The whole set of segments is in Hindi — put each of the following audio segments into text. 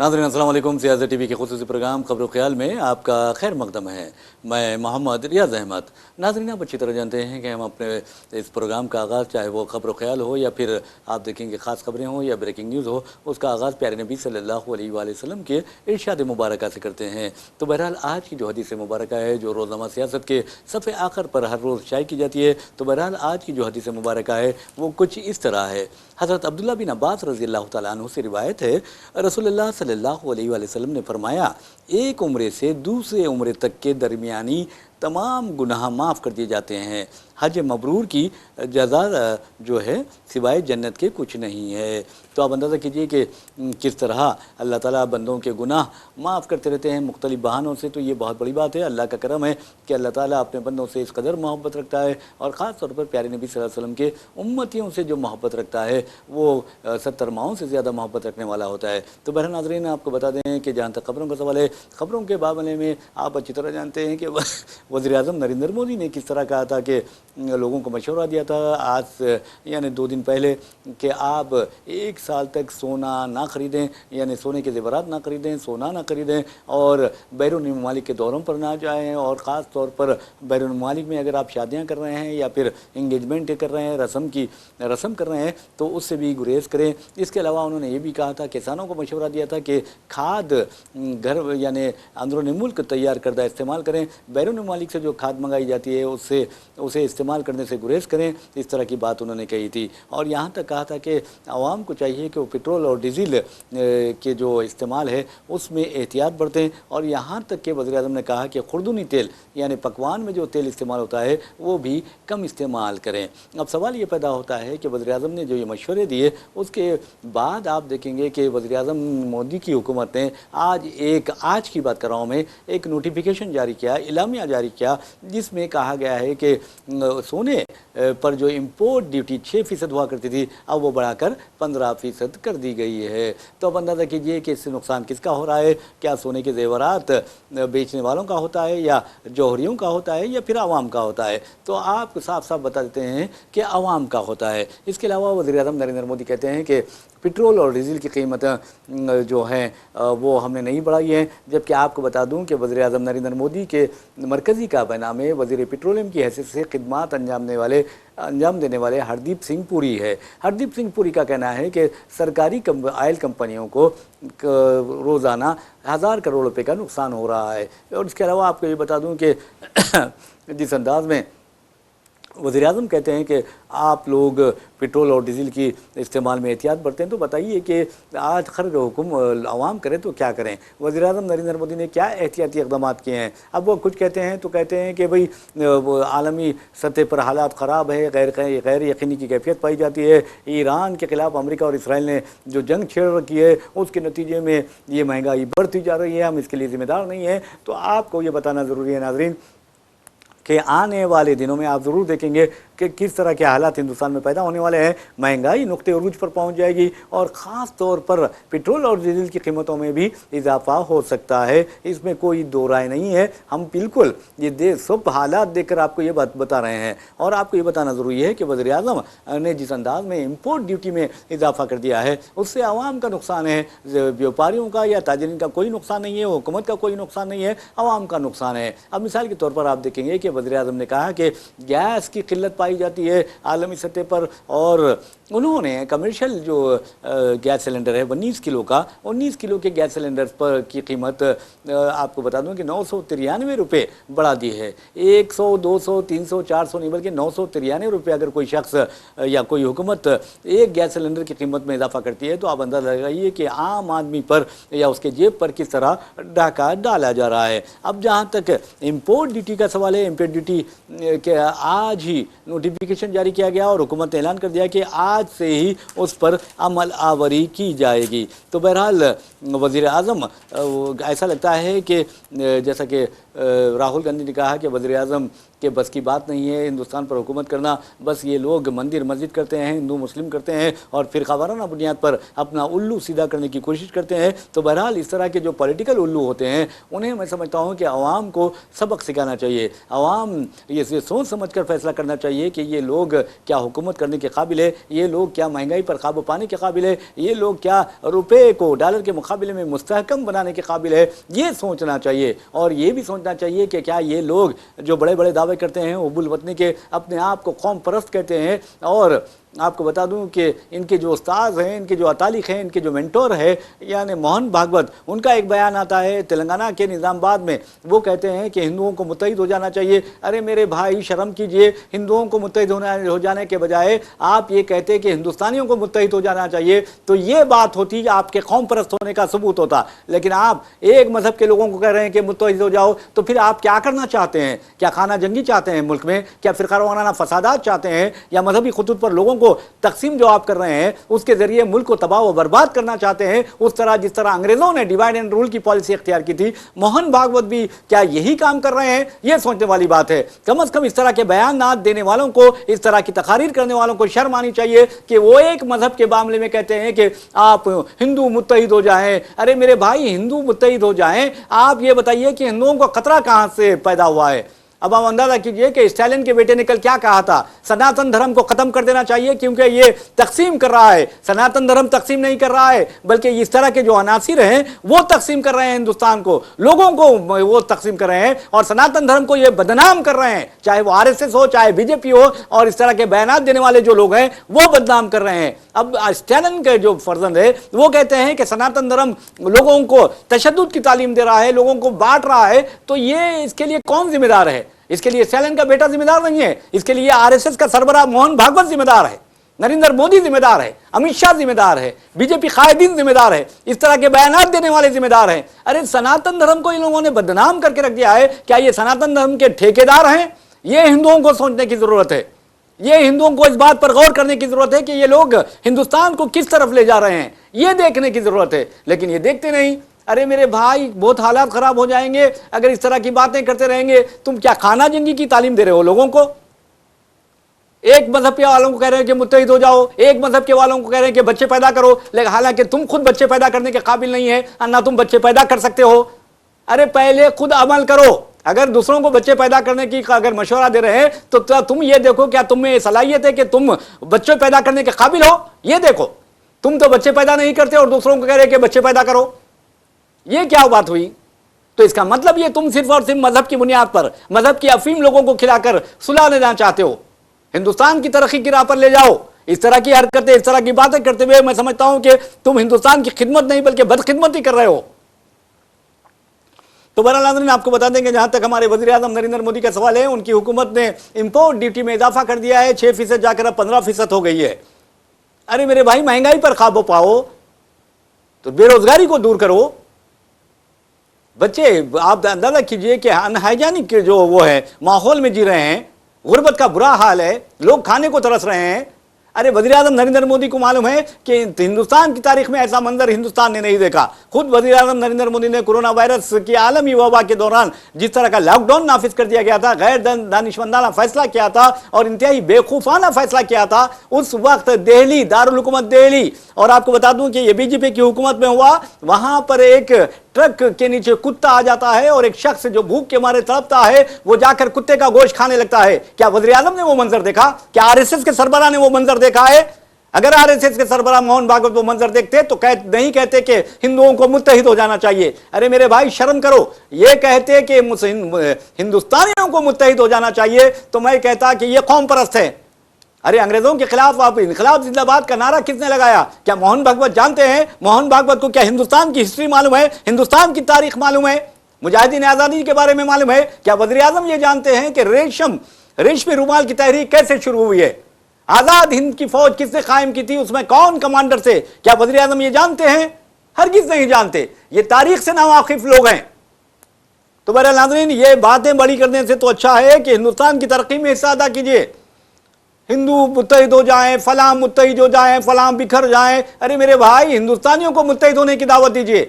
नाज़रीन अस्सलाम वालेकुम। सियासत टीवी के खुसूसी प्रोग्राम खबरों ख्याल में आपका खैर मकदम है। मैं मोहम्मद रियाज अहमद। नाज़रीन, आप अच्छी तरह जानते हैं कि हम अपने इस प्रोग्राम का आगाज़, चाहे वो खबरों ख्याल हो या फिर आप देखेंगे ख़ास खबरें हो या ब्रेकिंग न्यूज़ हो, उसका आगाज़ प्यारे नबी सल्लल्लाहु अलैहि वसल्लम के इरशाद मुबारक से करते हैं। तो बहरहाल आज की जो हदीस मुबारक है, जो रोज़नामा सियासत के सफ़े आखिर पर हर रोज़ शाये की जाती है, तो बहरहाल आज की जो हदीस मुबारक है वो कुछ इस तरह है। हज़रत अब्दुल्ला बिन अब्बास रज़ी अल्लाह तआला अन्हु से रिवायत है, रसूलुल्लाह सल्लल्लाहु अलैहि वसल्लम ने फरमाया, एक उम्रे से दूसरे उम्रे तक के दरमियानी तमाम गुनाह माफ़ कर दिए जाते हैं। हज मबरूर की जज़ा जो है सिवाय जन्नत के कुछ नहीं है। तो आप अंदाज़ा कीजिए कि किस तरह अल्लाह ताला बंदों के गुनाह माफ़ करते रहते हैं मुख्तलिफ बहानों से। तो ये बहुत बड़ी बात है, अल्लाह का करम है कि अल्लाह ताला अपने बंदों से इस कदर मोहब्बत रखता है, और ख़ास तौर पर प्यारे नबी सल्लल्लाहु अलैहि वसल्लम के उम्मतियों से जो मोहब्बत रखता है वो 70 माओं से ज़्यादा मोहब्बत रखने वाला होता है। तो बहरहाल नाज़रीन, आपको बता दें कि जहाँ तक खबरों का सवाल है, खबरों के मामले में आप अच्छी तरह जानते हैं कि वज़ीर-ए-आज़म नरेंद्र मोदी ने किस तरह कहा था कि लोगों को मशवरा दिया था आज यानी 2 दिन पहले कि आप 1 साल तक सोना ना ख़रीदें, यानी सोने के ज़ेवरात ना ख़रीदें, सोना ना ख़रीदें, और बैरून ममालिक के दौरों पर ना जाएँ, और ख़ास तौर पर बैरून ममालिक में अगर आप शादियाँ कर रहे हैं या फिर इंगेजमेंट कर रहे हैं, रस्म कर रहे हैं, तो उससे भी गुरेज करें। इसके अलावा उन्होंने ये भी कहा था, किसानों को मशवरा दिया था कि खाद घर यानी अंदरून मुल्क तैयार करदा इस्तेमाल करें, बैरून ममालिक से जो खाद मंगाई जाती है उसे इस्तेमाल करने से गुरेज करें। इस तरह की बात उन्होंने कही थी। और यहाँ तक कहा था कि आवाम को चाहिए कि वो पेट्रोल और डीज़ल के जो इस्तेमाल है उसमें एहतियात बरतें, और यहाँ तक कि वज़ीर-ए-आज़म ने कहा कि खुर्दुनी तेल यानी पकवान में जो तेल इस्तेमाल होता है वो भी कम इस्तेमाल करें। अब सवाल ये पैदा होता है कि वज़ीर-ए-आज़म ने जो ये मशवरे दिए उसके बाद आप देखेंगे कि वज़ीर-ए-आज़म मोदी की हुकूमत ने आज की बात कर रहा हूँ मैं, एक नोटिफिकेशन जारी किया, इलामिया जारी किया, जिसमें कहा गया है कि सोने पर जो इम्पोर्ट ड्यूटी 6% हुआ करती थी, अब वो बढ़ाकर 15% कर दी गई है। तो अब अंदाज़ा कीजिए कि इससे नुकसान किसका हो रहा है? क्या सोने के ज़ेवरात बेचने वालों का होता है, या जौहरियों का होता है, या फिर आवाम का होता है? तो आप साफ साफ बता देते हैं कि आवाम का होता है। इसके अलावा वज़ीर-ए-आज़म नरेंद्र मोदी कहते हैं कि पेट्रोल और डीज़ल की कीमत जो हैं वो हमने नहीं बढ़ाई है, जबकि आपको बता दूं कि वज़ीर-ए-आज़म नरेंद्र मोदी के मरकज़ी काबीना में वज़ीर पेट्रोलियम की हैसियत से खिदमात अंजाम देने वाले हरदीप सिंह पुरी है। हरदीप सिंह पुरी का कहना है कि सरकारी ऑयल कंपनियों को रोज़ाना 1000 करोड़ रुपए का नुकसान हो रहा है। और इसके अलावा आपको ये बता दूं कि जिस अंदाज़ में वज़ीर-ए-आज़म कहते हैं कि आप लोग पेट्रोल और डीज़ल की इस्तेमाल में एहतियात बरतें, तो बताइए कि आज खर्च हुक्म आवाम करें तो क्या करें? वज़ीर-ए-आज़म नरेंद्र मोदी ने क्या एहतियाती इक़दामात किए हैं? अब वो कुछ कहते हैं तो कहते हैं कि भाई आलमी सतह पर हालात ख़राब है, गैर यकीनी की कैफियत पाई जाती है, ईरान के ख़िलाफ़ अमेरिका और इसराइल ने जो जंग छेड़ रखी है उसके नतीजे में ये महंगाई बढ़ती जा रही है, हम इसके लिए ज़िम्मेदार नहीं हैं। तो आपको ये बताना ज़रूरी है नाज़रीन कि आने वाले दिनों में आप ज़रूर देखेंगे कि किस तरह के हालात हिंदुस्तान में पैदा होने वाले हैं। महंगाई नुक्ते उरूज पर पहुंच जाएगी, और ख़ास तौर पर पेट्रोल और डीजल की कीमतों में भी इजाफा हो सकता है, इसमें कोई दो राय नहीं है। हम बिल्कुल ये सब हालात देखकर आपको ये बात बता रहे हैं। और आपको ये बताना ज़रूरी है कि वज़ीर-ए-आज़म ने जिस अंदाज में इम्पोर्ट ड्यूटी में इजाफा कर दिया है उससे आवाम का नुकसान है, व्यापारियों का या ताजरीन का कोई नुकसान नहीं है, हुकूमत का कोई नुकसान नहीं है, आवाम का नुकसान है। अब मिसाल के तौर पर आप देखेंगे कि वज़ीर-ए-आज़म ने कहा कि गैस की किल्लत पाई जाती है आलमी सतह पर, और उन्होंने कमर्शियल जो गैस सिलेंडर है 19 किलो के गैस सिलेंडर पर की कीमत आपको बता दूं कि 993 रुपये बढ़ा दी है। 100, 200, 300, 400 नहीं बल्कि 993 रुपये अगर कोई शख्स या कोई हुकूमत एक गैस सिलेंडर की कीमत में इजाफा करती है, तो आप अंदाज़ा लगाइए कि आम आदमी पर या उसके जेब पर किस तरह डाका डाला जा रहा है। अब जहाँ तक इम्पोर्ट ड्यूटी का सवाल है, इम्पोर्ट ड्यूटी के आज ही नोटिफिकेशन जारी किया गया और हुकूमत ने ऐलान कर दिया कि आज से ही उस पर अमल आवरी की जाएगी। तो बहरहाल वज़ीर-ए-आज़म ऐसा लगता है कि जैसा कि राहुल गांधी ने कहा कि वज़ीर-ए-आज़म कि बस की बात नहीं है हिंदुस्तान पर हुकूमत करना, बस ये लोग मंदिर मस्जिद करते हैं, हिंदू मुस्लिम करते हैं और फिर ख़वाराना बुनियाद पर अपना उल्लू सीधा करने की कोशिश करते हैं। तो बहरहाल इस तरह के जो पॉलिटिकल उल्लू होते हैं उन्हें मैं समझता हूँ कि आवाम को सबक सिखाना चाहिए। आवाम ये सोच समझ कर फैसला करना चाहिए कि ये लोग क्या हुकूमत करने के काबिल है, ये लोग क्या महंगाई पर काबू पाने के काबिल है, ये लोग क्या रुपए को डॉलर के मुकाबले में मुस्तहकम बनाने के काबिल है, ये सोचना चाहिए। और ये भी सोचना चाहिए कि क्या ये लोग जो बड़े बड़े दावे करते हैं हुब्बुल वतनी के, अपने आप को कौम परस्त कहते हैं। और आपको बता दूं कि इनके जो उस्ताद हैं, इनके जो अतालिक हैं, इनके जो मेंटोर है यानी मोहन भागवत, उनका एक बयान आता है तेलंगाना के निज़ामाबाद में। वो कहते हैं कि हिंदुओं को मुत्तहिद हो जाना चाहिए। अरे मेरे भाई शर्म कीजिए, हिंदुओं को मुत्तहिद हो जाने के बजाय आप ये कहते कि हिंदुस्तानियों को मुत्तहिद हो जाना चाहिए, तो ये बात होती आपके कौम परस्त होने का सबूत होता। लेकिन आप एक मजहब के लोगों को कह रहे हैं कि मुत्तहिद हो जाओ, तो फिर आप क्या करना चाहते हैं? क्या खाना जंगी चाहते हैं मुल्क में? क्या फिरका वाराना फसादात चाहते हैं? या मजहबी खुतूत पर लोगों को तकसीम जो आप कर रहे हैं उसके जरिए मुल्क को तबाह व बर्बाद करना चाहते हैं, उस तरह जिस तरह अंग्रेजों ने डिवाइड एंड रूल की पॉलिसी इख्तियार की थी, मोहन भागवत भी क्या यही काम कर रहे हैं? यह सोचने वाली बात है। कम से कम इस तरह के बयान देने वालों को, इस तरह की तकारीर करने वालों को शर्म आनी चाहिए कि वो एक मजहब के मामले में कहते हैं कि आप हिंदू मुत्तहिद हो जाएं। अरे मेरे भाई हिंदू मुत्तहिद हो जाएं, आप ये बताइए कि हिंदुओं को खतरा कहां से पैदा हुआ है? अब आप अंदाजा कीजिए कि स्टालिन के बेटे ने कल क्या कहा था, सनातन धर्म को खत्म कर देना चाहिए क्योंकि ये तकसीम कर रहा है। सनातन धर्म तकसीम नहीं कर रहा है, बल्कि इस तरह के जो अनासिर हैं वो तकसीम कर रहे हैं हिंदुस्तान को, लोगों को वो तकसीम कर रहे हैं और सनातन धर्म को ये बदनाम कर रहे हैं, चाहे वो आरएसएस हो चाहे बीजेपी हो, और इस तरह के बयान देने वाले जो लोग हैं वो बदनाम कर रहे हैं। अब स्टालिन के जो फर्जंद है वो कहते हैं कि सनातन धर्म लोगों को तशद्दुद की तालीम दे रहा है, लोगों को बांट रहा है, तो ये इसके लिए कौन जिम्मेदार है? इसके लिए स्टालिन का बेटा जिम्मेदार नहीं है, इसके लिए आरएसएस का सरबराह मोहन भागवत जिम्मेदार है, नरेंद्र मोदी जिम्मेदार है, अमित शाह जिम्मेदार है, बीजेपी कायदीन जिम्मेदार है, इस तरह के बयान देने वाले जिम्मेदार हैं। अरे सनातन धर्म को इन लोगों ने बदनाम करके रख दिया है। क्या ये सनातन धर्म के ठेकेदार हैं? ये हिंदुओं को सोचने की जरूरत है, ये हिंदुओं को इस बात पर गौर करने की जरूरत है कि ये लोग हिंदुस्तान को किस तरफ ले जा रहे हैं, ये देखने की जरूरत है। लेकिन ये देखते नहीं। अरे मेरे भाई बहुत हालात खराब हो जाएंगे अगर इस तरह की बातें करते रहेंगे। तुम क्या खाना जंगी की तालीम दे रहे हो लोगों को? एक मजहब के वालों को कह रहे हैं कि मुत्तहिद हो जाओ, एक मजहब के वालों को कह रहे हैं कि बच्चे पैदा करो, लेकिन हालांकि तुम खुद बच्चे पैदा करने के काबिल नहीं है, ना तुम बच्चे पैदा कर सकते हो। अरे पहले खुद अमल करो। अगर दूसरों को बच्चे पैदा करने की अगर मशवरा दे रहे हैं तो तुम ये देखो क्या तुम में सलाहियत है कि तुम बच्चे पैदा करने के काबिल हो? ये देखो, तुम तो बच्चे पैदा नहीं करते और दूसरों को कह रहे हैं कि बच्चे पैदा करो। ये क्या बात हुई? तो इसका मतलब ये तुम सिर्फ और सिर्फ मजहब की बुनियाद पर मजहब की अफीम लोगों को खिलाकर सुला लेना चाहते हो, हिंदुस्तान की तरक्की की राह पर ले जाओ। इस तरह की हरकतें, इस तरह की बातें करते हुए मैं समझता हूं कि तुम हिंदुस्तान की खिदमत नहीं बल्कि बदखिदमती कर रहे हो। तो बहरहाल नाज़रीन, आपको बता देंगे जहां तक हमारे वज़ीर आज़म नरेंद्र मोदी का सवाल है, उनकी हुकूमत ने इंपोर्ट ड्यूटी में इजाफा कर दिया है, 6% जाकर अब 15% हो गई है। अरे मेरे भाई महंगाई पर काबू पाओ, तो बेरोजगारी को दूर करो। बच्चे आप अंदाजा कीजिए कि अनहाइजेनिक जो वो है माहौल में जी रहे हैं, गुर्बत का बुरा हाल है, लोग खाने को तरस रहे हैं। अरे वज़ीर आज़म नरेंद्र मोदी को मालूम है कि हिंदुस्तान की तारीख में ऐसा मंजर हिंदुस्तान ने नहीं देखा। खुद वज़ीर आज़म नरेंद्र मोदी ने कोरोना वायरस की आलमी वबा के दौरान जिस तरह का लॉकडाउन नाफिज कर दिया गया था, गैर दानिशमंदाना फैसला किया था और इंतहाई बेवकूफ़ाना फैसला किया था, उस वक्त दिल्ली, दारुल हुकूमत दिल्ली, और आपको बता दूं कि ये बीजेपी की हुकूमत में हुआ, वहां पर एक ट्रक के नीचे कुत्ता आ जाता है और एक शख्स जो भूख के मारे तड़पता है वो जाकर कुत्ते का गोश्त खाने लगता है। क्या वज़ीर आज़म ने वो मंजर देखा? क्या आरएसएस के सरबराह ने वो मंजर देखा है? अगर आरएसएस के सरबराह मोहन भागवत वो मंजर देखते तो नहीं कहते कि हिंदुओं को मुत्तहिद हो जाना चाहिए। अरे मेरे भाई शर्म करो। ये कहते कि हिंदुस्तानियों को मुत्तहिद हो जाना चाहिए तो मैं कहता कि ये कौम परस्त है। अरे अंग्रेजों के खिलाफ आप इनकलाब जिंदाबाद का नारा किसने लगाया? क्या मोहन भागवत जानते हैं? मोहन भागवत को क्या हिंदुस्तान की हिस्ट्री मालूम है? हिंदुस्तान की तारीख मालूम है? मुजाहिदीन आजादी के बारे में मालूम है? क्या वज़ीर आज़म ये जानते हैं कि रेशमी रुमाल की तहरीक कैसे शुरू हुई है? आजाद हिंद की फौज किसने कायम की थी? उसमें कौन कमांडर थे? क्या वज़ीर आज़म ये जानते हैं? हरगिज़ नहीं जानते। ये तारीख से नावाकिफ लोग हैं। तो बहरहाल नाज़रीन, ये बातें बड़ी करने से तो अच्छा है कि हिंदुस्तान की तरक्की में हिस्सा अदा कीजिए। हिंदू मुत्तहिद हो जाएं, फलां मुत्तहिद हो जाएं, फलां बिखर जाएं। अरे मेरे भाई हिंदुस्तानियों को मुत्तहिद होने की दावत दीजिए।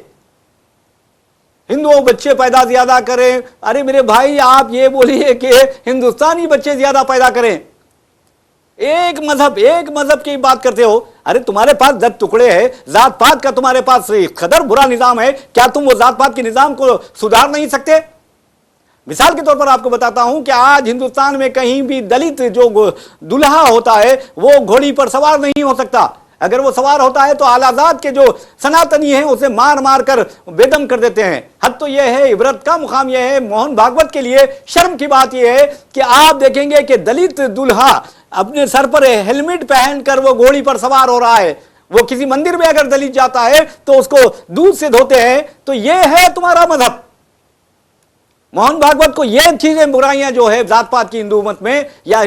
हिंदुओं बच्चे पैदा ज्यादा करें। अरे मेरे भाई, आप ये बोलिए कि हिंदुस्तानी बच्चे ज्यादा पैदा करें। एक मजहब की बात करते हो। अरे तुम्हारे पास 10 टुकड़े हैं, जात पात का तुम्हारे पास कदर बुरा निजाम है, क्या तुम वो जात पात के निजाम को सुधार नहीं सकते? मिसाल के तौर पर आपको बताता हूं कि आज हिंदुस्तान में कहीं भी दलित जो दुल्हा होता है वो घोड़ी पर सवार नहीं हो सकता। अगर वो सवार होता है तो आलाजाद के जो सनातनी हैं उसे मार मार कर बेदम कर देते हैं। हद तो यह है, इबरत का मुकाम यह है, मोहन भागवत के लिए शर्म की बात यह है कि आप देखेंगे कि दलित दूल्हा अपने सर पर हेलमेट पहनकर वो घोड़ी पर सवार हो रहा है। वो किसी मंदिर में अगर दलित जाता है तो उसको दूध से धोते हैं। तो यह है तुम्हारा मजहब। मोहन भागवत को यह चीजें बुराइयां जो है जात पात की हिंदू मत में या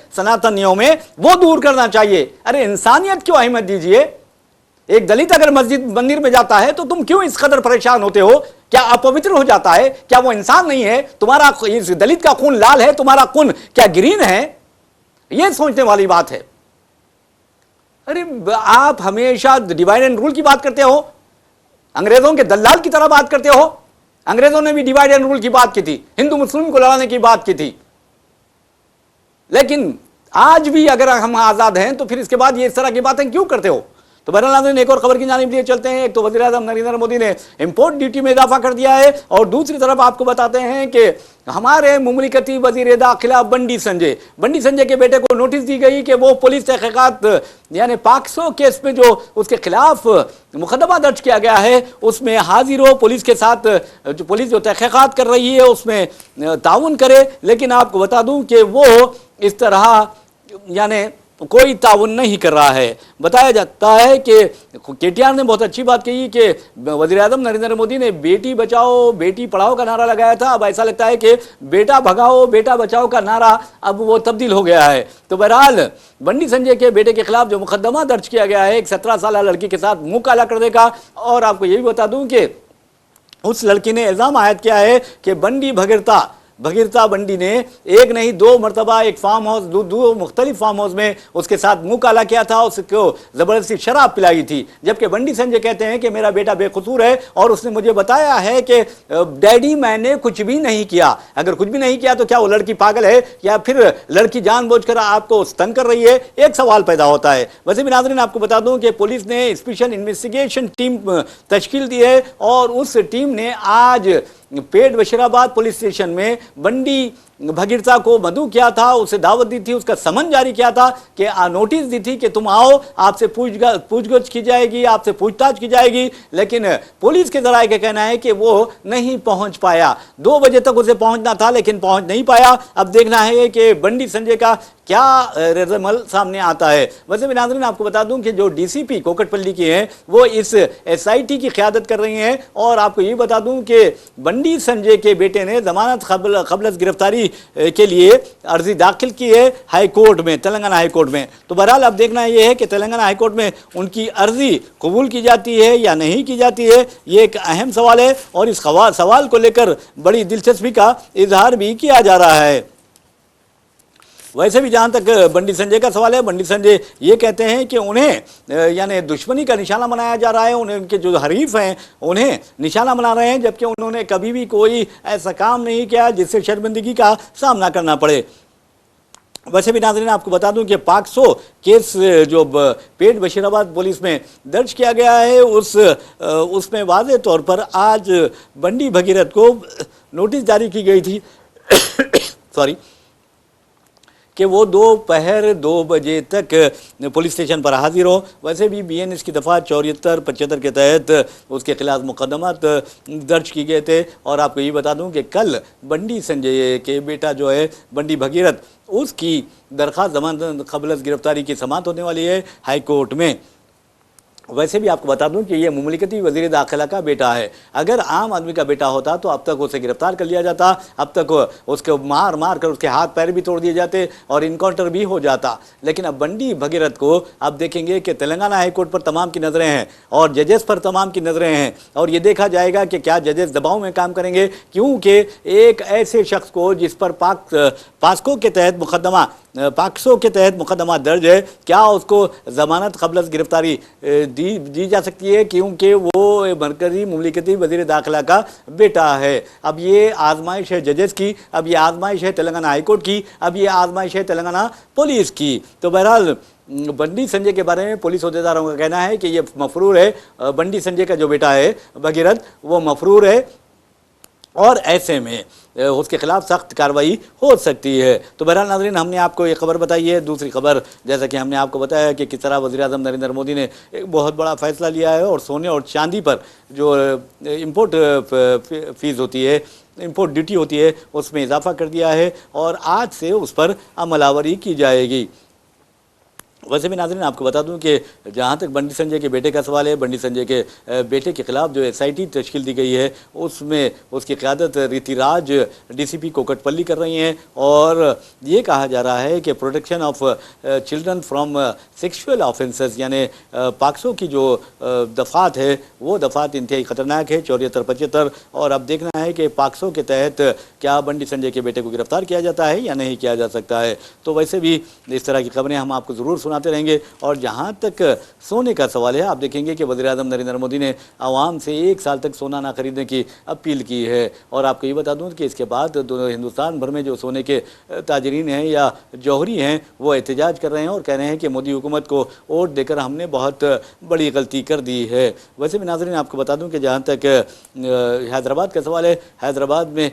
सनातनियों में वो दूर करना चाहिए। अरे इंसानियत क्यों अहमियत दीजिए। एक दलित अगर मस्जिद मंदिर में जाता है तो तुम क्यों इस कदर परेशान होते हो? क्या अपवित्र हो जाता है? क्या वो इंसान नहीं है? तुम्हारा इस दलित का खून लाल है, तुम्हारा खून क्या ग्रीन है? यह सोचने वाली बात है। अरे आप हमेशा डिवाइड एंड रूल की बात करते हो, अंग्रेजों के दलाल की तरह बात करते हो। अंग्रेजों ने भी डिवाइड एंड रूल की बात की थी, हिंदू मुस्लिम को लड़ाने की बात की थी। लेकिन आज भी अगर हम आजाद हैं तो फिर इसके बाद ये इस तरह की बातें क्यों करते हो? तो बहरहाल एक और खबर की जानिब लिए चलते हैं। एक तो वज़ीर आज़म नरेंद्र मोदी ने इंपोर्ट ड्यूटी में इजाफा कर दिया है और दूसरी तरफ आपको बताते हैं कि हमारे मुमलिकती वज़ीर दाखिला बंडी संजय के बेटे को नोटिस दी गई कि वो पुलिस तहकीकात यानी पाक्सो केस में जो उसके खिलाफ मुकदमा दर्ज किया गया है उसमें हाजिर हो, पुलिस के साथ पुलिस जो तहकीकात कर रही है उसमें ताउन करे। लेकिन आपको बता दूं कि वो इस तरह यानी कोई ताउन नहीं कर रहा है। बताया जाता है कि केटीआर ने बहुत अच्छी बात कही कि वज़ीर आज़म नरेंद्र मोदी ने बेटी बचाओ बेटी पढ़ाओ का नारा लगाया था। अब ऐसा लगता है कि बेटा भगाओ बेटा बचाओ का नारा अब वो तब्दील हो गया है। तो बहरहाल बंडी संजय के बेटे के खिलाफ जो मुकदमा दर्ज किया गया है एक 17 साल लड़की के साथ मुंह काला करने का। और आपको ये भी बता दूं कि उस लड़की ने इल्जाम आयद किया है कि बंडी भगीरथा बंडी ने एक नहीं 2 मरतबा एक फार्म हाउस दो मुख्तलिफ फार्म हाउस में उसके साथ मुंह काला किया था, उसको जबरदस्ती शराब पिलाई थी। जबकि बंडी संजय कहते हैं कि मेरा बेटा बेकसूर है और उसने मुझे बताया है कि डैडी मैंने कुछ भी नहीं किया। अगर कुछ भी नहीं किया तो क्या वो लड़की पागल है या फिर लड़की जानबूझकर आपको स्तन कर रही है? एक सवाल पैदा होता है। वैसे भी नाज़रीन आपको बता दूं कि पुलिस ने स्पेशल इन्वेस्टिगेशन टीम तश्कील दी है और उस टीम ने आज पेट बशीराबाद पुलिस स्टेशन में बंडी भगीरथा को मदऊ किया था, उसे दावत दी थी, उसका समन जारी किया था कि नोटिस दी थी कि तुम आओ, आपसे पूछगछ की जाएगी, आपसे पूछताछ की जाएगी। लेकिन पुलिस के जराये का कहना है कि वो नहीं पहुंच पाया। 2 बजे तक उसे पहुंचना था लेकिन पहुंच नहीं पाया। अब देखना है कि बंडी संजय का क्या रद्द-ए-अमल सामने आता है। वैसे भी नाज़रीन आपको बता दूं कि जो डीसीपी कोकटपल्ली की हैं वो इस एसआईटी की क़यादत कर रही हैं। और आपको ये बता दूं कि बंडी संजय के बेटे ने जमानत क़ब्ल गिरफ्तारी के लिए अर्जी दाखिल की है हाई कोर्ट में, तेलंगाना हाई कोर्ट में। तो बहरहाल अब देखना यह है कि तेलंगाना हाई कोर्ट में उनकी अर्जी कबूल की जाती है या नहीं की जाती है, ये एक अहम सवाल है और इस सवाल को लेकर बड़ी दिलचस्पी का इजहार भी किया जा रहा है। वैसे भी जहाँ तक बंडी संजय का सवाल है, बंडी संजय ये कहते हैं कि उन्हें यानी दुश्मनी का निशाना बनाया जा रहा है, उन्हें उनके जो हरीफ हैं उन्हें निशाना बना रहे हैं, जबकि उन्होंने कभी भी कोई ऐसा काम नहीं किया जिससे शर्मिंदगी का सामना करना पड़े। वैसे भी नाज़रीन आपको बता दूं कि पाक्सो केस जो पेट बशीराबाद पुलिस में दर्ज किया गया है उसमें वाज़ेह तौर पर आज बंडी भगीरथ को नोटिस जारी की गई थी सॉरी कि वो दोपहर 2 बजे तक पुलिस स्टेशन पर हाजिर हो। वैसे भी बीएनएस की दफ़ा 74-75 के तहत उसके खिलाफ मुकदमा दर्ज किए गए थे। और आपको ये बता दूं कि कल बंडी संजय के बेटा जो है बंडी भगीरथ उसकी दरख्वास्त जमानत क़ब्ल गिरफ्तारी की समाअत होने वाली है हाई कोर्ट में। वैसे भी आपको बता दूं कि ये मुमलिकती वज़ीर दाखिला का बेटा है। अगर आम आदमी का बेटा होता तो अब तक उसे गिरफ्तार कर लिया जाता, अब तक उसको मार मार कर उसके हाथ पैर भी तोड़ दिए जाते और इनकाउंटर भी हो जाता। लेकिन अब बंडी भगीरथ को अब देखेंगे कि तेलंगाना हाई कोर्ट पर तमाम की नज़रें हैं और जजेस पर तमाम की नज़रें हैं और ये देखा जाएगा कि क्या जजेस दबाव में काम करेंगे, क्योंकि एक ऐसे शख्स को जिस पर पाक्सो के तहत मुकदमा दर्ज है, क्या उसको जमानत क़ब्ल गिरफ्तारी दी जा सकती है क्योंकि वो मरकजी मुमलिकती वज़ीर दाखिला का बेटा है। अब ये आजमाइश है जजेस की, अब ये आजमाइश है तेलंगाना हाईकोर्ट की, अब ये आजमाइश है तेलंगाना पुलिस की। तो बहरहाल बंडी संजय के बारे में पुलिस अहदेदारों का कहना है कि ये मफरूर है, बंडी संजय का जो बेटा है भगीरथ वो मफरूर है और ऐसे में उसके खिलाफ सख्त कार्रवाई हो सकती है। तो बहरहाल नाज़रीन, हमने आपको ये खबर बताई है। दूसरी खबर, जैसा कि हमने आपको बताया कि किस तरह वज़ीर आज़म नरेंद्र मोदी ने एक बहुत बड़ा फैसला लिया है और सोने और चांदी पर जो इम्पोर्ट फीस होती है, इम्पोर्ट ड्यूटी होती है, उसमें इजाफा कर दिया है और आज से उस पर अमलावरी की जाएगी। वैसे भी नाज़रीन आपको बता दूं कि जहां तक बंडी संजय के बेटे का सवाल है, बंडी संजय के बेटे के खिलाफ जो SIT तश्कील दी गई है उसमें उसकी क़यादत रीतिराज DCP कोकटपल्ली कर रही हैं और ये कहा जा रहा है कि protection of children from sexual offences यानी पाक्सो की जो दफ़ात है वो दफ़ात इंतहाई ख़तरनाक है, 74-75। और अब देखना है कि पाक्सो के तहत क्या बंडी संजय के बेटे को गिरफ्तार किया जाता है या नहीं किया जा सकता है। तो वैसे भी इस तरह की खबरें हम आपको ज़रूर सुनाते रहेंगे। और जहां तक सोने का सवाल है, आप देखेंगे कि वज़ीर आज़म नरेंद्र मोदी ने आवाम से 1 साल तक सोना ना खरीदने की अपील की है। और आपको ये बता दूं कि इसके बाद हिंदुस्तान भर में जो सोने के ताजरीन हैं या जौहरी हैं वो एहतजाज कर रहे हैं और कह रहे हैं कि मोदी हुकूमत को वोट देकर हमने बहुत बड़ी गलती कर दी है। वैसे भी नाज़रीन आपको बता दूं कि जहाँ तक हैदराबाद का सवाल है, हैदराबाद में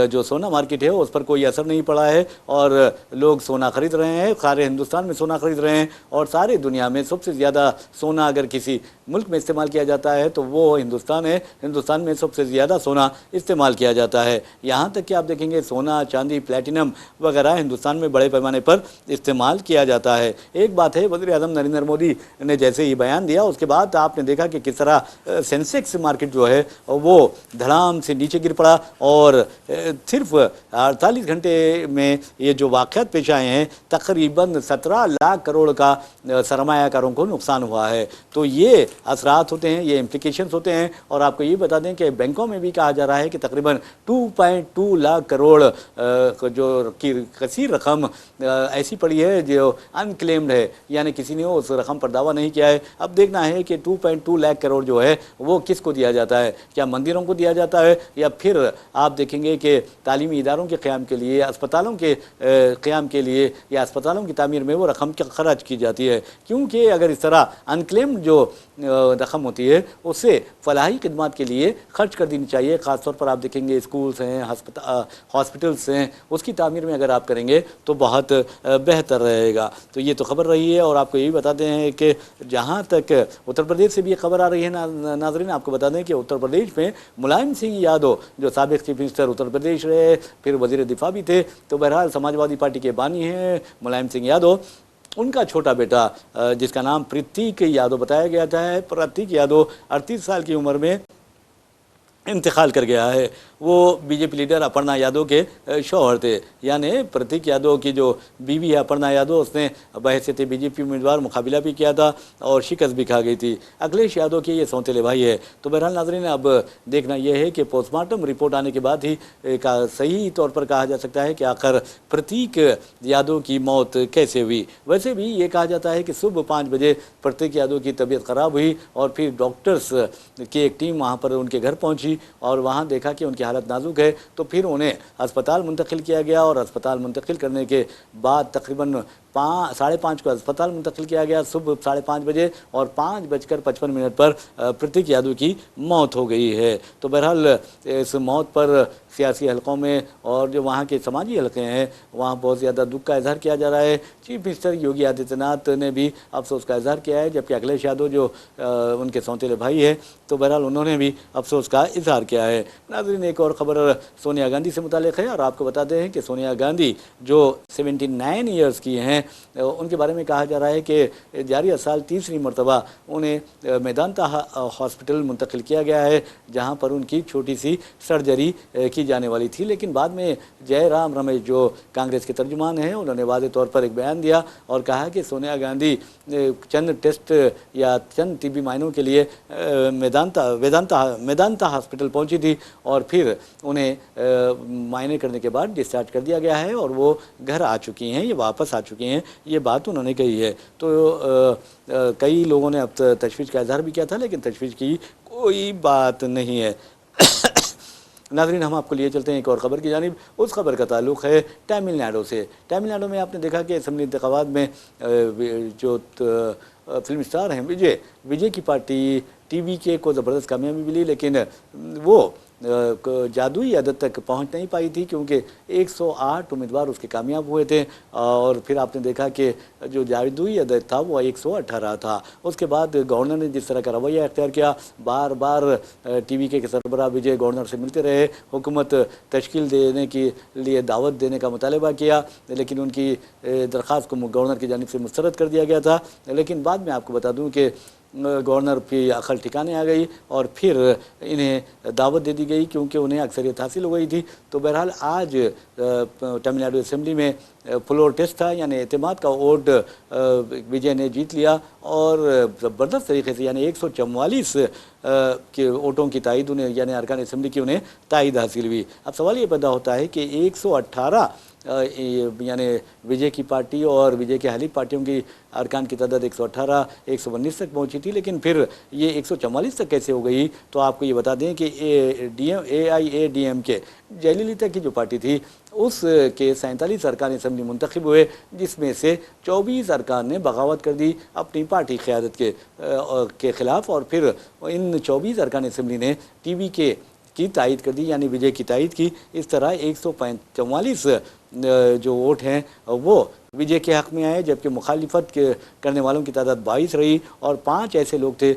जो सोना मार्केट है उस पर कोई असर नहीं पड़ा है और लोग सोना खरीद रहे हैं, सारे हिंदुस्तान में सोना खरीद रहे हैं। और सारी दुनिया में सबसे ज़्यादा सोना अगर किसी मुल्क में इस्तेमाल किया जाता है तो वो हिंदुस्तान है। हिंदुस्तान में सबसे ज़्यादा सोना इस्तेमाल किया जाता है। यहाँ तक कि आप देखेंगे सोना, चांदी, प्लेटिनम वगैरह हिंदुस्तान में बड़े पैमाने पर इस्तेमाल किया जाता है। एक बात है, वज़ीर आज़म नरेंद्र मोदी ने जैसे ही बयान दिया उसके बाद आपने देखा कि किस तरह सेंसेक्स मार्केट जो है वो धड़ाम से नीचे गिर पड़ा और सिर्फ 48 घंटे में ये जो वाक़यात पेश आए हैं तकरीबन 17 लाख करोड़ का सरमायाकारों को नुकसान हुआ है। तो ये असरात होते हैं, ये इम्प्लिकेशंस होते हैं। और आपको ये बता दें कि बैंकों में भी कहा जा रहा है कि तकरीबन 2.2 लाख करोड़ जो की कसीर रकम ऐसी पड़ी है जो अनक्लेम्ड है, यानी किसी ने उस रकम पर दावा नहीं किया है। अब देखना है कि 2.2 लाख करोड़ जो है वो किसको दिया जाता है, क्या मंदिरों को दिया जाता है या फिर आप देखेंगे कि तालीमी इदारों के क़याम के लिए, अस्पतालों के क़याम के लिए या अस्पतालों की तामीर में वो रकम खर्च की जाती है। क्योंकि अगर इस तरह अनक्लेम्ड जो रकम होती है उसे फलाही खिदमात के लिए खर्च कर देनी चाहिए। ख़ासतौर पर आप देखेंगे स्कूल्स हैं, हॉस्पिटल्स हैं, उसकी तामीर में अगर आप करेंगे तो बहुत बेहतर रहेगा। तो ये तो खबर रही है। और आपको ये भी बताते हैं कि जहाँ तक उत्तर प्रदेश से भी ये खबर आ रही है नाज़रीन, आपको बता दें कि उत्तर प्रदेश में मुलायम सिंह यादव जो साबिक़ चीफ मिनिस्टर उत्तर प्रदेश रहे, फिर वज़ीर दिफा भी थे, तो बहरहाल समाजवादी पार्टी के बानी हैं मुलायम सिंह यादव, उनका छोटा बेटा जिसका नाम प्रतीक यादव बताया गया था, प्रतीक यादव 38 साल की उम्र में इंतकाल कर गया है। वो बीजेपी लीडर अपर्णा यादव के शौहर थे, यानी प्रतीक यादव की जो बीवी है अपर्णा यादव, उसने बहैसियत बीजेपी उम्मीदवार मुकाबला भी किया था और शिकस्त भी खा गई थी। अखिलेश यादव के ये सौतेले भाई है। तो बहरहाल नाज़रीन अब देखना यह है कि पोस्टमार्टम रिपोर्ट आने के बाद ही सही तौर पर कहा जा सकता है कि आखिर प्रतीक यादव की मौत कैसे हुई। वैसे भी ये कहा जाता है कि सुबह 5 बजे प्रतीक यादव की तबीयत ख़राब हुई और फिर डॉक्टर्स की एक टीम वहाँ पर उनके घर पहुँची और वहाँ देखा कि उनकी हालत नाजुक है। तो फिर उन्हें अस्पताल मुंतकिल किया गया और अस्पताल मुंतकिल करने के बाद तकरीबन 5:30 को अस्पताल मुंतकिल किया गया सुबह 5:30 बजे और 5:55 पर प्रतीक यादव की मौत हो गई है। तो बहरहाल इस मौत पर सियासी हलकों में और जो वहाँ के समाजी हलके हैं वहाँ बहुत ज़्यादा दुख का इजहार किया जा रहा है। चीफ मिनिस्टर योगी आदित्यनाथ ने भी अफसोस का इजहार किया है, जबकि अखिलेश यादव जो उनके सौतेले भाई है तो बहरहाल उन्होंने भी अफसोस का इजहार किया है। नाज़रीन एक और ख़बर सोनिया गांधी से मुताल्लिक़ है और आपको बताते हैं कि सोनिया गांधी जो 79 ईयर्स की हैं उनके बारे में कहा जा रहा है कि जारी साल तीसरी मरतबा उन्हें मेदांता हॉस्पिटल मुंतकिल किया गया है, जहाँ पर उनकी छोटी सी सर्जरी की जाने वाली थी। लेकिन बाद में जयराम रमेश जो कांग्रेस के तर्जुमान हैं उन्होंने वाज़े तौर पर एक बयान दिया और कहा कि सोनिया गांधी चंद टेस्ट या चंद तिब्बी मायनों के लिए मेदांता हॉस्पिटल पहुंची थी और फिर उन्हें मायने करने के बाद डिस्चार्ज कर दिया गया है और वो घर आ चुकी हैं, ये वापस आ चुकी हैं। हैं, ये बात उन्होंने कही है। तो कई लोगों ने अब तशवीश का इजहार भी किया था, लेकिन तशवीश की कोई बात नहीं है। नाज़रीन, हम आपको लिए चलते हैं एक और ख़बर की जानिब। उस खबर का ताल्लुक़ है तमिलनाडु से। तमिलनाडु में आपने देखा कि असम्बली इंतखाबात में जो फिल्म स्टार हैं विजय की पार्टी टीवीके को ज़बरदस्त कामयाबी मिली, लेकिन वो जादुई अदद तक पहुंच नहीं पाई थी, क्योंकि 108 उम्मीदवार उसके कामयाब हुए थे। और फिर आपने देखा कि जो जादुई अदद था वो 118 था। उसके बाद गवर्नर ने जिस तरह का रवैया अख्तियार किया, बार बार टीवीके के सरबराह विजय गवर्नर से मिलते रहे, हुकूमत तश्कील देने के लिए दावत देने का मुतालबा किया, लेकिन उनकी दरख्वास्त को गवर्नर की जानिब से मुस्तरद कर दिया गया था। लेकिन बाद में आपको बता दूँ कि गवर्नर की अकल ठिकाने आ गई और फिर इन्हें दावत दे दी गई, क्योंकि उन्हें अक्सरियत हासिल हो गई थी। तो बहरहाल आज तमिलनाडु असम्बली में फ्लोर टेस्ट था, यानी एतमाद का वोट विजय ने जीत लिया और ज़बरदस्त तरीके से, यानी 144 के वोटों की तायद उन्हें, यानी अरकान असम्बली की उन्हें तायद हासिल हुई। अब सवाल ये पैदा होता है कि 118 यानी विजय की पार्टी और विजय के हलीफ पार्टियों की अरकान की तादाद 118 119 तक पहुंची थी, लेकिन फिर ये 144 तक कैसे हो गई? तो आपको ये बता दें कि AIADMK जयललिता की जो पार्टी थी उसके 47 अरकान असम्बली मुंतखब हुए, जिसमें से 24 अरकान ने बगावत कर दी अपनी पार्टी क़यादत के ख़िलाफ़, और फिर इन 24 अरकान असम्बली ने TVK की तायद कर दी, यानी विजय की तायद की। इस तरह 144 जो वोट हैं वो विजय के हक़ में आए, जबकि मुखालिफत करने वालों की तादाद 22 रही और 5 ऐसे लोग थे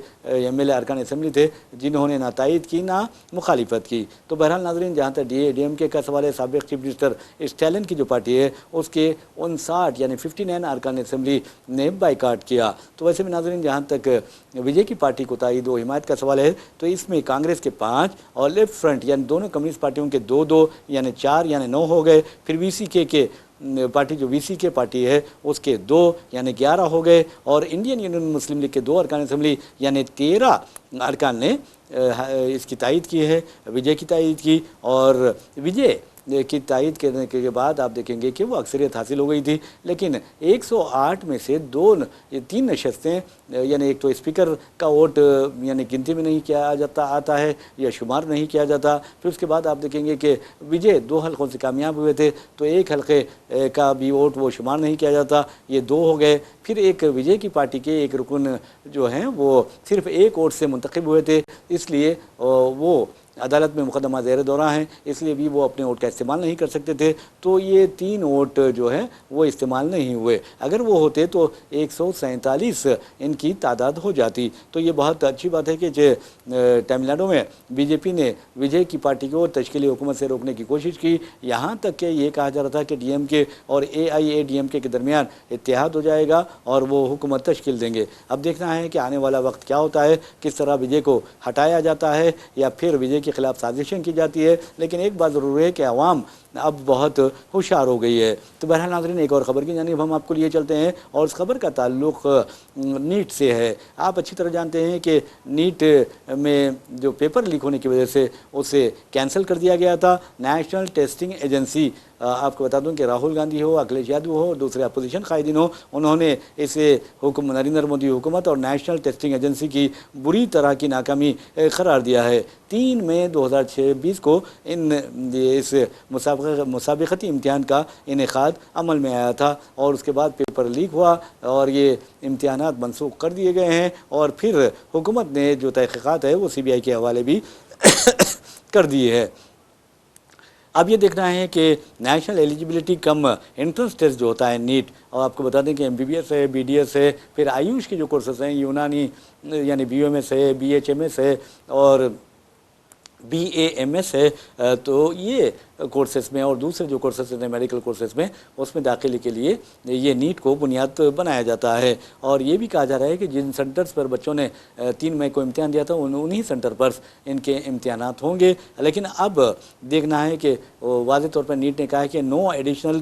MLA अरकान असम्बली थे जिन्होंने ना तायद की ना मुखालिफत की। तो बहरहाल नाज़रीन, जहाँ तक DMK का सवाल है, साबिक़ चीफ मिनिस्टर स्टैलिन की जो पार्टी है उसके 59 यानी 59 अरकान असम्बली ने बाइकाट किया। तो वैसे भी नाज़रीन, जहाँ तक विजय की पार्टी को तायद व हिमायत का सवाल है, तो इसमें कांग्रेस के 5 और लेफ्ट फ्रंट यानी दोनों कम्युनिस्ट पार्टियों के 2-2 यानी 4 यानी 9 हो गए। फिर VCK के पार्टी जो VCK पार्टी है उसके 2 यानी 11 हो गए, और इंडियन यूनियन मुस्लिम लीग के 2 अरकान असम्बली यानी 13 अरकान ने इसकी तायद की है, विजय की तायद की। और विजय की तायद करने के बाद आप देखेंगे कि वो अक्सरियत हासिल हो गई थी, लेकिन 108 में से 3 नशस्तें, यानी एक तो स्पीकर का वोट यानी गिनती में नहीं किया आता है या शुमार नहीं किया जाता। फिर उसके बाद आप देखेंगे कि विजय 2 हल्कों से कामयाब हुए थे, तो 1 हल्के का भी वोट वो शुमार नहीं किया जाता, ये 2 हो गए। फिर एक विजय की पार्टी के एक रुकन जो हैं वो सिर्फ 1 वोट से मुंतखब हुए थे, इसलिए वो अदालत में मुकदमा ज़ेर दौरा है, इसलिए भी वो अपने वोट का इस्तेमाल नहीं कर सकते थे। तो ये 3 वोट जो है वो इस्तेमाल नहीं हुए। अगर वो होते तो 147 इनकी तादाद हो जाती। तो ये बहुत अच्छी बात है कि तमिलनाडु में बीजेपी ने विजय की पार्टी को तश्कीली हुकूमत से रोकने की कोशिश की। यहाँ तक कि ये कहा जा रहा था कि DMK और AIADMK के दरमियान इत्तेहाद हो जाएगा और वो हुकूमत तश्कील देंगे। अब देखना है कि आने वाला वक्त क्या होता है, किस तरह विजय को हटाया जाता है या फिर विजय के खिलाफ साजिशें की जाती है। लेकिन एक बात ज़रूर है कि अवाम अब बहुत होशियार हो गई है। तो बहरहाल नाज़रीन, एक और ख़बर की जानिब हम आपको लिए चलते हैं, और उस खबर का ताल्लुक़ नीट से है। आप अच्छी तरह जानते हैं कि नीट में जो पेपर लीक होने की वजह से उसे कैंसिल कर दिया गया था। नेशनल टेस्टिंग एजेंसी, आपको बता दूं कि राहुल गांधी हो, अखिलेश यादव हो, दूसरे अपोजिशन कायदीन हो, उन्होंने इसे नरेंद्र मोदी हुकूमत और नेशनल टेस्टिंग एजेंसी की बुरी तरह की नाकामी करार दिया है। 3 मई 2026 को इस मुसाबिकती इम्तिहान का इनेकाद अमल में आया था, और उसके बाद पेपर लीक हुआ और ये इम्तिहानात मनसूख कर दिए गए हैं, और फिर हुकूमत ने जो तहक़ीक़ात है वो CBI के हवाले भी कर दिए है। अब ये देखना है कि national eligibility cum entrance test जो होता है नीट, और आपको बता दें कि MBBS है, BDS है, फिर आयुष के जो कोर्सेस हैं, यूनानी यानी BUMS है, BHMS है और BAMS है, तो ये कोर्सेस में और दूसरे जो कोर्सेस हैं मेडिकल कोर्सेस में, उसमें दाखिले के लिए ये नीट को बुनियाद बनाया जाता है। और ये भी कहा जा रहा है कि जिन सेंटर्स पर बच्चों ने 3 मई को इम्तिहान दिया था उन्हीं सेंटर पर इनके इम्तिहानात होंगे। लेकिन अब देखना है कि वाज़ेह तौर पर नीट ने कहा है कि नो एडिशनल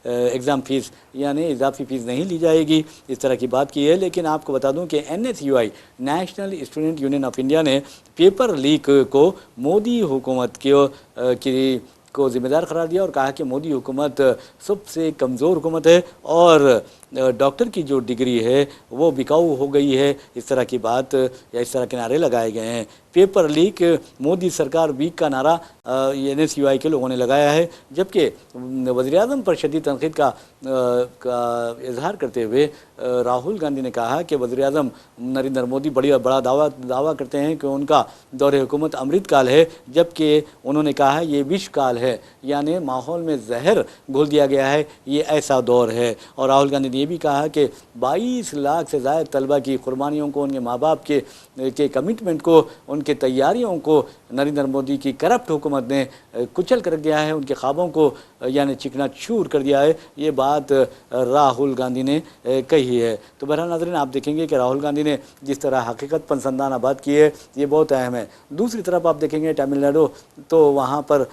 एग्ज़ाम फ़ीस यानी इजाफी फ़ीस नहीं ली जाएगी, इस तरह की बात की है। लेकिन आपको बता दूँ कि NSUI national student union of India ने पेपर लीक को मोदी हुकूमत की को जिम्मेदार करार दिया और कहा कि मोदी हुकूमत सबसे कमज़ोर हुकूमत है और डॉक्टर की जो डिग्री है वो बिकाऊ हो गई है। इस तरह की बात या इस तरह के नारे लगाए गए हैं। पेपर लीक, मोदी सरकार वीक का नारा NSUI के लोगों ने लगाया है, जबकि वज़ीर-ए-आज़म पर शदीद तनक़ीद का इजहार करते हुए राहुल गांधी ने कहा कि वज़ीर-ए-आज़म नरेंद्र मोदी बड़ा दावा करते हैं कि उनका दौरे हुकूमत अमृत काल है, जबकि उन्होंने कहा है ये विष काल है, यानी माहौल में जहर घोल दिया गया है, ये ऐसा दौर है। और राहुल गांधी ने ये भी कहा कि 22 लाख से ज़ायद तलबा की कुर्बानियों को, उनके माँ बाप के कमिटमेंट को, उनके तैयारियों को नरेंद्र मोदी की करप्ट हुकूमत ने कुचल कर दिया है, उनके ख्वाबों को यानी चिकनाचूर कर दिया है। ये बात राहुल गांधी ने कही है। तो बहरहाल नाज़रीन, आप देखेंगे कि राहुल गांधी ने जिस तरह हकीकत पंसदाना बात की है, ये बहुत अहम है। दूसरी तरफ आप देखेंगे तमिलनाडु, तो वहाँ पर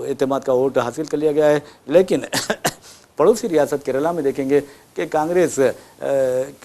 एतमाद का वोट हासिल कर लिया गया है, लेकिन पड़ोसी रियासत केरला में देखेंगे कि कांग्रेस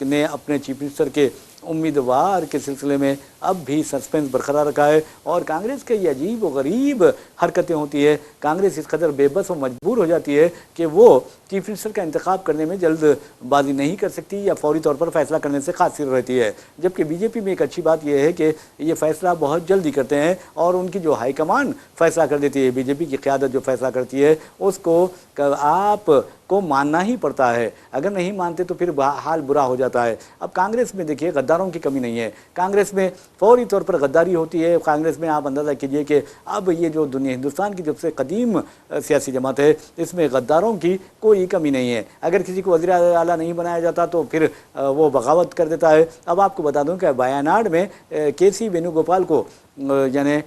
ने अपने चीफ मिनिस्टर के उम्मीदवार के सिलसिले में अब भी सस्पेंस बरकरार रखा है और कांग्रेस के ये अजीब व गरीब हरकतें होती है। कांग्रेस इस कदर बेबस व मजबूर हो जाती है कि वो चीफ मिनिस्टर का इंतखाब करने में जल्दबाजी नहीं कर सकती या फौरी तौर पर फैसला करने से कासिर रहती है। जबकि बीजेपी में एक अच्छी बात यह है कि ये फैसला बहुत जल्दी करते हैं और उनकी जो हाईकमान फैसला कर देती है, बीजेपी की क़यादत जो फैसला करती है उसको आप को मानना ही पड़ता है। अगर नहीं मानते तो फिर हाल बुरा हो जाता है। अब कांग्रेस में देखिए गद्दारों की कमी नहीं है, कांग्रेस में फौरी तौर पर गद्दारी होती है। कांग्रेस में आप अंदाज़ा कीजिए कि अब ये जो दुनिया हिंदुस्तान की सबसे कदीम सियासी जमात है, इसमें गद्दारों की कोई कमी नहीं है। अगर किसी को वज़ीर आला नहीं बनाया जाता तो फिर वो बगावत कर देता है। अब आपको बता दूं कि वायनाड में KC वेणुगोपाल को यानी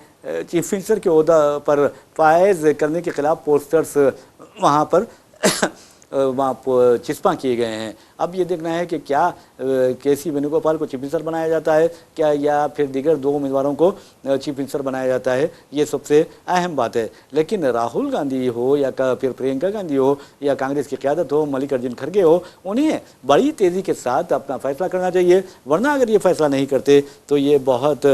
चीफ मिनिस्टर के ओहदा पर फायज करने के खिलाफ पोस्टर्स वहाँ पर चिस्पा किए गए हैं। अब ये देखना है कि क्या KC वेणुगोपाल को चीफ मिनिस्टर बनाया जाता है क्या, या फिर दीगर 2 उम्मीदवारों को चीफ मिनिस्टर बनाया जाता है, ये सबसे अहम बात है। लेकिन राहुल गांधी हो या फिर प्रियंका गांधी हो या कांग्रेस की क़यादत हो, मल्लिकार्जुन खड़गे हो, उन्हें बड़ी तेज़ी के साथ अपना फैसला करना चाहिए, वरना अगर ये फैसला नहीं करते तो ये बहुत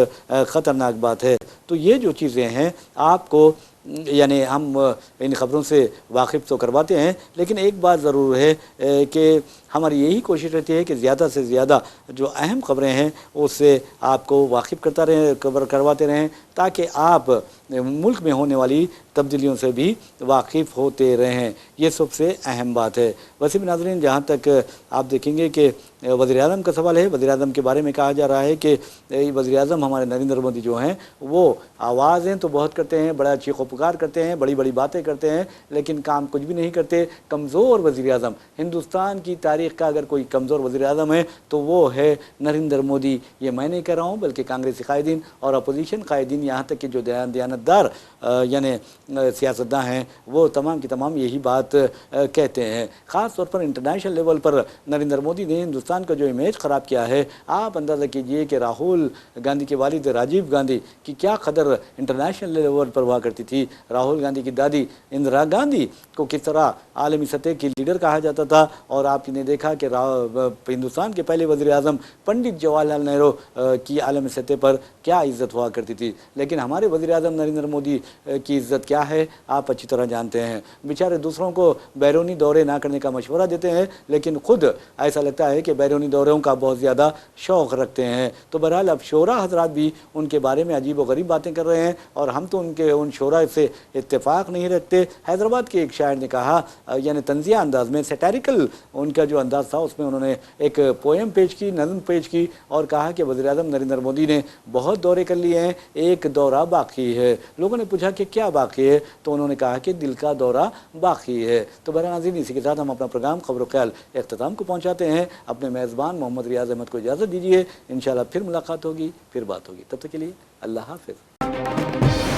ख़तरनाक बात है। तो ये जो चीज़ें हैं आपको यानी हम इन ख़बरों से वाकिफ़ तो करवाते हैं, लेकिन एक बात ज़रूर है कि हमारी यही कोशिश रहती है कि ज़्यादा से ज़्यादा जो अहम ख़बरें हैं उससे आपको वाकिफ़ करवाते रहें, ताकि आप मुल्क में होने वाली तब्दीलियों से भी वाकिफ़ होते रहें। ये सबसे अहम बात है। वैसे भी नाज़रीन, जहाँ तक आप देखेंगे कि वज़ीर-ए-आज़म का सवाल है, वज़ीर-ए-आज़म के बारे में कहा जा रहा है कि वज़ीर-ए-आज़म हमारे नरेंद्र मोदी जो हैं वो आवाज़ें तो बहुत करते हैं, बड़ा चीखो पुकार करते हैं, बड़ी बड़ी बातें करते हैं, लेकिन काम कुछ भी नहीं करते। कमज़ोर वज़ीर-ए-आज़म, हिंदुस्तान की तारीख़ का अगर कोई कमज़ोर वज़ीर-ए-आज़म है तो वो है नरेंद्र मोदी। ये मैं नहीं कह रहा हूँ, बल्कि कांग्रेसी कायदीन और अपोजिशन कायदीन, यहाँ तक कि जो दयानतदार यानी सियासतदान हैं, वो तमाम की तमाम यही बात कहते हैं। ख़ास तौर पर इंटरनेशनल लेवल पर नरेंद्र मोदी ने हिंदुस्तान का जो इमेज ख़राब किया है, आप अंदाज़ा कीजिए कि राहुल गांधी के वालिद राजीव गांधी की क्या कदर इंटरनेशनल लेवल पर हुआ करती थी। राहुल गांधी की दादी इंदिरा गांधी को किस तरह आलमी सतह की लीडर कहा जाता था, और आपने देखा कि हिंदुस्तान के पहले वज़ीर-ए-आज़म पंडित जवाहरलाल नेहरू की आलमी सतह पर क्या इज़्ज़त हुआ करती थी। लेकिन हमारे वज़ीर-ए-आज़म नरेंद्र मोदी की इज़्ज़त क्या है आप अच्छी तरह जानते हैं। बेचारे दूसरों को बैरूनी दौरे ना करने का मशवरा देते हैं, लेकिन ख़ुद ऐसा लगता है कि बैरूनी दौरों का बहुत ज़्यादा शौक़ रखते हैं। तो बहरहाल अब शोरा हजरात भी उनके बारे में अजीब व गरीब बातें कर रहे हैं, और हम तो उन शोरा से इत्तेफाक नहीं रखते। हैदराबाद के एक शायर ने कहा, यानी तंज़िया अंदाज में, सैटारिकल उनका जो अंदाज़ था, उसमें उन्होंने एक पोएम पेश की, नज़्म पेश की, और कहा कि वज़ीर-ए-आज़म नरेंद्र मोदी ने बहुत दौरे कर लिए हैं, एक दौरा बाकी है। लोगों ने पूछा कि क्या बाकी है, तो उन्होंने कहा कि दिल का दौरा बाकी है। तो बहरहाल नाज़रीन, इसी के साथ हम अपना प्रोग्राम खबर ख्याल इख्तिताम को पहुँचाते हैं। अपने मेज़बान मोहम्मद रियाज़ अहमद को इजाज़त दीजिए। इंशाअल्लाह फिर मुलाकात होगी, फिर बात होगी। तब तक के लिए अल्लाह हाफ़िज़।